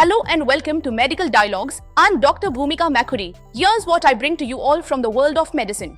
Hello and welcome to Medical Dialogues. I'm Dr. Bhumika Makhuri. Here's what I bring to you all from the world of medicine.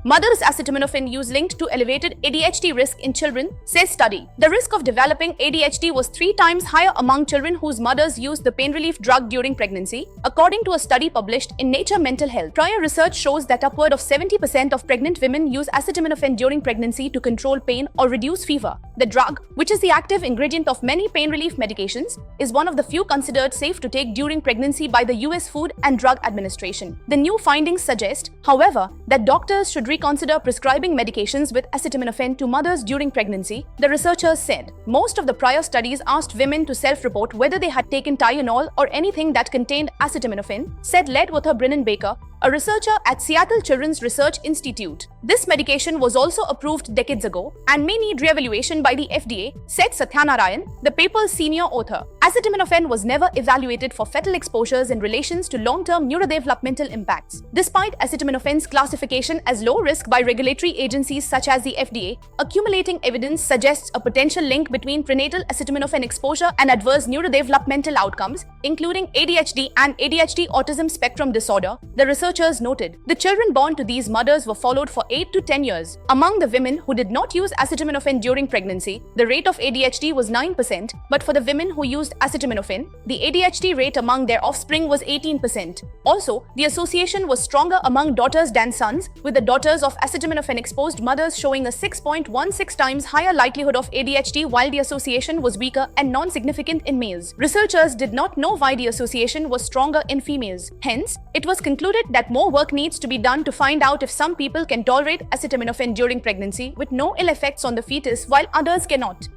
Mother's acetaminophen use linked to elevated ADHD risk in children, says study. The risk of developing ADHD was 3 times higher among children whose mothers used the pain relief drug during pregnancy, according to a study published in Nature Mental Health. Prior research shows that upward of 70% of pregnant women use acetaminophen during pregnancy to control pain or reduce fever. The drug, which is the active ingredient of many pain relief medications, is one of the few considered safe to take during pregnancy by the US Food and Drug Administration. The new findings suggest, however, that doctors should reconsider prescribing medications with acetaminophen to mothers during pregnancy, the researchers said. Most of the prior studies asked women to self-report whether they had taken Tylenol or anything that contained acetaminophen, said Ledwather Brennan Baker, a researcher at Seattle Children's Research Institute. This medication was also approved decades ago and may need re-evaluation by the FDA, said Satyanarayan, the paper's senior author. Acetaminophen was never evaluated for fetal exposures in relations to long-term neurodevelopmental impacts. Despite acetaminophen's classification as low risk by regulatory agencies such as the FDA, accumulating evidence suggests a potential link between prenatal acetaminophen exposure and adverse neurodevelopmental outcomes, including ADHD and ADHD autism spectrum disorder, the researchers noted. The children born to these mothers were followed for 8 to 10 years. Among the women who did not use acetaminophen during pregnancy, the rate of ADHD was 9%, but for the women who used acetaminophen, the ADHD rate among their offspring was 18%. Also, the association was stronger among daughters than sons, with the daughters of acetaminophen-exposed mothers showing a 6.16 times higher likelihood of ADHD, while the association was weaker and non-significant in males. Researchers did not know why the association was stronger in females. Hence, it was concluded that more work needs to be done to find out if some people can tolerate acetaminophen during pregnancy with no ill effects on the fetus while others cannot.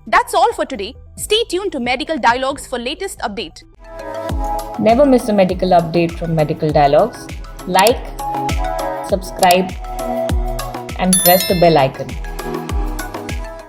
That's all for today. Stay tuned to Medical Dialogues for latest update. Never miss a medical update from Medical Dialogues. Like, subscribe, and press the bell icon.